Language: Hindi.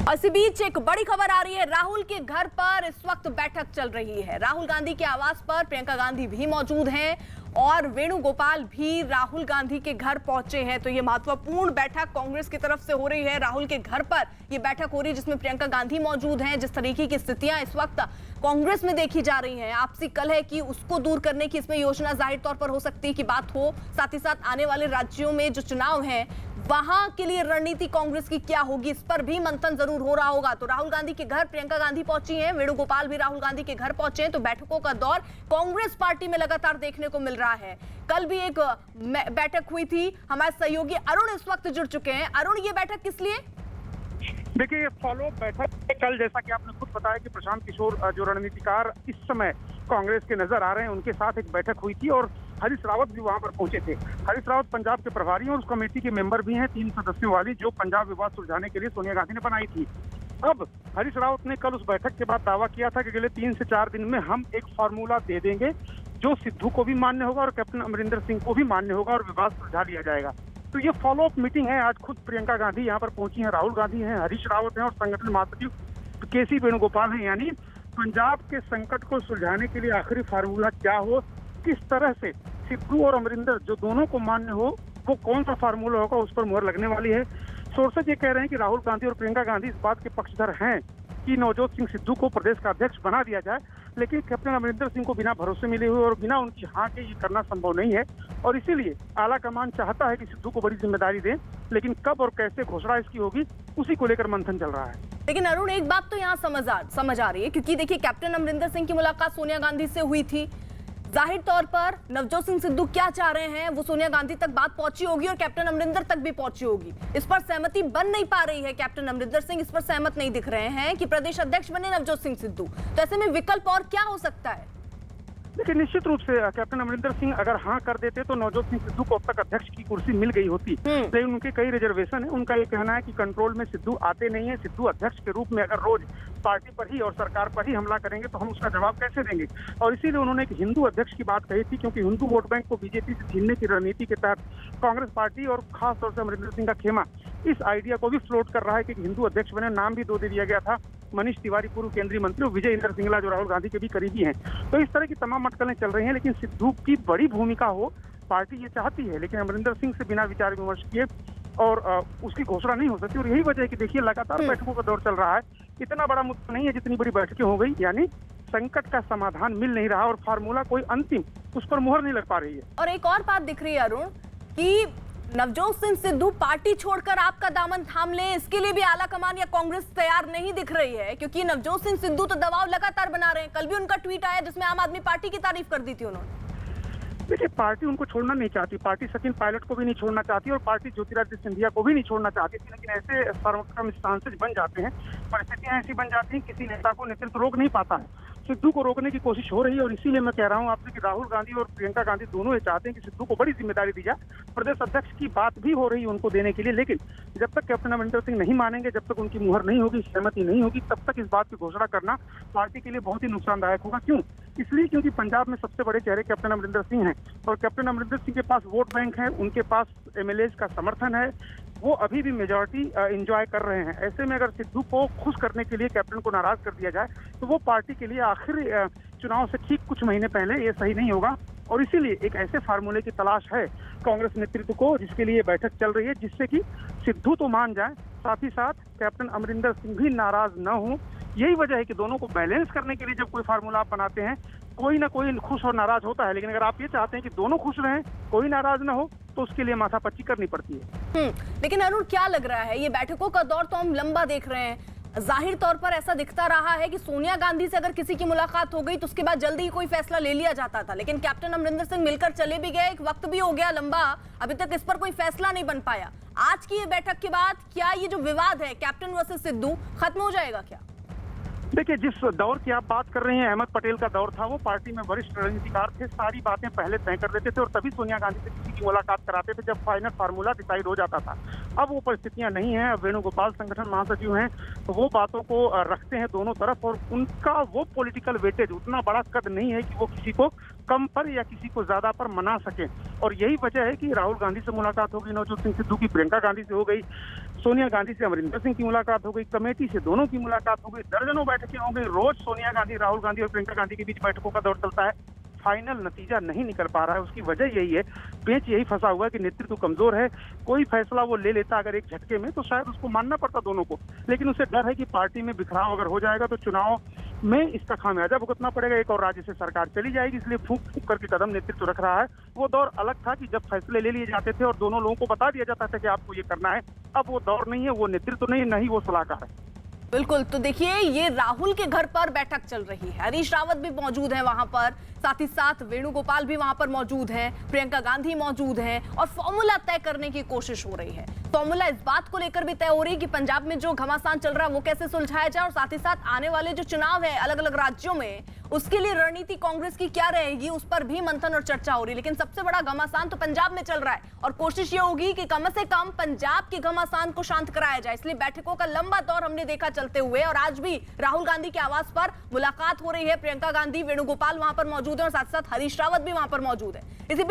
इसी बीच एक बड़ी खबर आ रही है। राहुल के घर पर इस वक्त बैठक चल रही है। राहुल गांधी के आवास पर प्रियंका गांधी भी मौजूद हैं और वेणुगोपाल भी राहुल गांधी के घर पहुंचे हैं। तो ये महत्वपूर्ण बैठक कांग्रेस की तरफ से हो रही है। राहुल के घर पर ये बैठक हो रही है जिसमें प्रियंका गांधी मौजूद हैं। जिस तरीके की स्थितियां इस वक्त कांग्रेस में देखी जा रही हैं, आपसी कलह की उसको दूर करने की इसमें योजना जाहिर तौर पर हो सकती है कि बात हो। साथ ही साथ आने वाले राज्यों में जो चुनाव है वहां के लिए रणनीति कांग्रेस की क्या होगी, इस पर भी मंथन जरूर हो रहा होगा। तो राहुल गांधी के घर प्रियंका गांधी पहुंची हैं, वेणुगोपाल भी राहुल गांधी के घर पहुंचे हैं। तो बैठकों का दौर कांग्रेस पार्टी में लगातार देखने को मिल रहा है। कल भी एक बैठक हुई थी। हमारे सहयोगी अरुण इस वक्त जुड़ चुके हैं। अरुण, ये बैठक किस लिए? देखिए, ये फॉलो बैठक कल, जैसा कि आपने खुद बताया कि प्रशांत किशोर जो रणनीतिकार इस समय कांग्रेस के नजर आ रहे हैं, उनके साथ एक बैठक हुई थी और हरीश रावत भी वहां पर पहुंचे थे। हरीश रावत पंजाब के प्रभारी और उस कमेटी के मेंबर भी हैं, 3 सदस्यों वाली, जो पंजाब विवाद सुलझाने के लिए सोनिया गांधी ने बनाई थी। अब हरीश रावत ने कल उस बैठक के बाद दावा किया था कि अगले 3 से 4 दिन में हम एक फार्मूला दे देंगे जो सिद्धू को भी मान्य होगा और कैप्टन अमरिंदर सिंह को भी मान्य होगा और विवाद सुलझा लिया जाएगा। तो ये फॉलो अप मीटिंग है। आज खुद प्रियंका गांधी यहाँ पर पहुंची हैं, राहुल गांधी हैं, हरीश रावत हैं और संगठन महासचिव के.सी. वेणुगोपाल हैं। यानी पंजाब के संकट को सुलझाने के लिए आखिरी फार्मूला क्या हो, किस तरह से सिद्धू और अमरिंदर जो दोनों को मान्य हो, वो कौन सा फार्मूला होगा, उस पर मुहर लगने वाली है। सोर्सेज ये कह रहे हैं कि राहुल गांधी और प्रियंका गांधी इस बात के पक्षधर हैं कि नवजोत सिंह सिद्धू को प्रदेश का अध्यक्ष बना दिया जाए, लेकिन कैप्टन अमरिंदर सिंह को बिना भरोसे मिले हुए और बिना उनकी हाँ के ये करना संभव नहीं है। और इसीलिए आला कमान चाहता है कि सिद्धू को बड़ी जिम्मेदारी दें, लेकिन कब और कैसे घोषणा इसकी होगी, उसी को लेकर मंथन चल रहा है। लेकिन अरुण, एक बात तो यहाँ समझ आ रही है, क्योंकि देखिए कैप्टन अमरिंदर सिंह की मुलाकात सोनिया गांधी से हुई थी। जाहिर तौर पर नवजोत सिंह सिद्धू क्या चाह रहे हैं वो सोनिया गांधी तक बात पहुंची होगी और कैप्टन अमरिंदर तक भी पहुंची होगी। इस पर सहमति बन नहीं पा रही है। कैप्टन अमरिंदर सिंह इस पर सहमत नहीं दिख रहे हैं कि प्रदेश अध्यक्ष बने नवजोत सिंह सिद्धू। तो ऐसे में विकल्प और क्या हो सकता है? देखिए, निश्चित रूप से कैप्टन अमरिंदर सिंह अगर हाँ कर देते तो नवजोत सिंह सिद्धू को अब तक अध्यक्ष की कुर्सी मिल गई होती, लेकिन उनके कई रिजर्वेशन है। उनका ये कहना है कि कंट्रोल में सिद्धू आते नहीं है। सिद्धू अध्यक्ष के रूप में अगर रोज पार्टी पर ही और सरकार पर ही हमला करेंगे तो हम उसका जवाब कैसे देंगे। और इसीलिए उन्होंने एक हिंदू अध्यक्ष की बात कही थी, क्योंकि हिंदू वोट बैंक को बीजेपी से छीनने की रणनीति के तहत कांग्रेस पार्टी और खासतौर से अमरिंदर सिंह का खेमा इस आइडिया को भी फ्लोट कर रहा है कि हिंदू अध्यक्ष बने। नाम भी 2 दे दिया गया था, मनीष तिवारी पूर्व केंद्रीय मंत्री और विजय इंदर सिंगला जो राहुल गांधी के भी करीबी हैं। तो इस तरह की तमाम अटकलें चल रही हैं, लेकिन सिद्धू की बड़ी भूमिका हो पार्टी ये चाहती है, लेकिन अमरिंदर सिंह से बिना विचार विमर्श किए और उसकी घोषणा नहीं हो सकती। और यही वजह है कि देखिए लगातार बैठकों का दौर चल रहा है। इतना बड़ा मुद्दा नहीं है जितनी बड़ी बैठकें हो गई, यानी संकट का समाधान मिल नहीं रहा और फार्मूला कोई अंतिम उस पर मुहर नहीं लग पा रही है। और एक और बात दिख रही है अरुण कि नवजोत सिंह सिद्धू पार्टी छोड़कर आपका दामन थाम ले, इसके लिए भी आला कमान या कांग्रेस तैयार नहीं दिख रही है, क्योंकि नवजोत सिंह सिद्धू तो दबाव लगातार बना रहे हैं। कल भी उनका ट्वीट आया जिसमें आम आदमी पार्टी की तारीफ कर दी थी उन्होंने। देखिए, पार्टी उनको छोड़ना नहीं चाहती, पार्टी सचिन पायलट को भी नहीं छोड़ना चाहती और पार्टी ज्योतिरादित्य सिंधिया को भी नहीं छोड़ना चाहती थी, लेकिन ऐसे सर्वोत्तम स्टांसेज बन जाते हैं, परिस्थितियां ऐसी बन जाती हैं, किसी नेता को नेतृत्व रोक नहीं पाता है। सिद्धू को रोकने की कोशिश हो रही है और इसीलिए मैं कह रहा हूं आपसे कि राहुल गांधी और प्रियंका गांधी दोनों ये चाहते हैं कि सिद्धू को बड़ी जिम्मेदारी दी जाए। प्रदेश अध्यक्ष की बात भी हो रही है उनको देने के लिए, लेकिन जब तक कैप्टन अमरिंदर सिंह नहीं मानेंगे, जब तक उनकी मुहर नहीं होगी, सहमति नहीं होगी, तब तक इस बात की घोषणा करना पार्टी के लिए बहुत ही नुकसानदायक होगा। क्यों? इसलिए क्योंकि पंजाब में सबसे बड़े चेहरे कैप्टन अमरिंदर सिंह हैं और कैप्टन अमरिंदर सिंह के पास वोट बैंक है, उनके पास एमएलएज का समर्थन है, वो अभी भी मेजॉरिटी एंजॉय कर रहे हैं। ऐसे में अगर सिद्धू को खुश करने के लिए कैप्टन को नाराज कर दिया जाए तो वो पार्टी के लिए आखिरी चुनाव से ठीक कुछ महीने पहले ये सही नहीं होगा। और इसीलिए एक ऐसे फार्मूले की तलाश है कांग्रेस नेतृत्व को, जिसके लिए बैठक चल रही है, जिससे कि सिद्धू तो मान जाए, साथ ही साथ कैप्टन अमरिंदर सिंह भी नाराज न हो। यही वजह है कि दोनों को बैलेंस करने के लिए जब कोई फार्मूला आप बनाते हैं, कोई ना कोई खुश और नाराज होता है, लेकिन अगर आप ये चाहते हैं कि दोनों खुश रहें, कोई नाराज ना हो, तो उसके लिए माथापच्ची करनी पड़ती है। लेकिन अरुण, क्या लग रहा है, ये बैठकों का दौर तो हम लंबा देख रहे हैं। जाहिर तौर पर ऐसा दिखता रहा है कि सोनिया गांधी से अगर किसी की मुलाकात हो गई तो उसके बाद जल्दी ही कोई फैसला ले लिया जाता था, लेकिन कैप्टन अमरिंदर सिंह मिलकर चले भी गए, एक वक्त भी हो गया लंबा, अभी तक इस पर कोई फैसला नहीं बन पाया। आज की ये बैठक के बाद क्या ये जो विवाद है कैप्टन वर्सेस सिद्धू खत्म हो जाएगा क्या? देखिए, जिस दौर की आप बात कर रहे हैं, अहमद पटेल का दौर था, वो पार्टी में वरिष्ठ रणनीतिकार थे, सारी बातें पहले तय कर देते थे और तभी सोनिया गांधी से किसी की मुलाकात कराते थे जब फाइनल फार्मूला डिसाइड हो जाता था। अब वो परिस्थितियां नहीं है। अब वेणुगोपाल संगठन महासचिव हैं तो वो बातों को रखते हैं दोनों तरफ, और उनका वो पॉलिटिकल वेटेज उतना बड़ा कद नहीं है कि वो किसी को कम पर या किसी को ज्यादा पर मना सके। और यही वजह है कि राहुल गांधी से मुलाकात हो गई, नवजोत सिंह सिद्धू की प्रियंका गांधी से हो गई, सोनिया गांधी से अमरिंदर सिंह की मुलाकात हो गई, कमेटी से दोनों की मुलाकात हो गई, दर्जनों बैठकें हो गई। रोज सोनिया गांधी, राहुल गांधी और प्रियंका गांधी के बीच बैठकों का दौर चलता है। फाइनल नतीजा नहीं निकल पा रहा है। उसकी वजह यही है, पेंच यही फंसा हुआ है कि नेतृत्व कमजोर है। कोई फैसला वो ले लेता अगर एक झटके में तो शायद उसको मानना पड़ता दोनों को, लेकिन उसे डर है कि पार्टी में बिखराव अगर हो जाएगा तो चुनाव में इसका खामियाजा भुगतना पड़ेगा। एक और राज्य से सरकार चली जाएगी, इसलिए फूंक फूंक करके कदम नेतृत्व रख रहा है। वो दौर अलग था कि जब फैसले ले लिए जाते थे और दोनों लोगों को बता दिया जाता था कि आपको ये करना है। अब वो दौर नहीं है, वो नेतृत्व नहीं, नहीं वो सलाहकार है। बिल्कुल, तो देखिए ये राहुल के घर पर बैठक चल रही है, हरीश रावत भी मौजूद है वहां पर, साथ ही साथ वेणुगोपाल भी वहां पर मौजूद हैं, प्रियंका गांधी मौजूद हैं, और फॉर्मूला तय करने की कोशिश हो रही है। फॉर्मूला इस बात को लेकर भी तय हो रही है कि पंजाब में जो घमासान चल रहा है वो कैसे सुलझाया जाए, और साथ ही साथ आने वाले जो चुनाव है अलग अलग राज्यों में उसके लिए रणनीति कांग्रेस की क्या रहेगी, उस पर भी मंथन और चर्चा हो रही है। लेकिन सबसे बड़ा घमासान तो पंजाब में चल रहा है, और कोशिश ये होगी कि कम से कम पंजाब के घमासान को शांत कराया जाए। इसलिए बैठकों का लंबा दौर हमने देखा चलते हुए, और आज भी राहुल गांधी के आवास पर मुलाकात हो रही है। प्रियंका गांधी, वेणुगोपाल वहां पर मौजूद है, और साथ साथ हरीश रावत भी वहां पर मौजूद है। इसी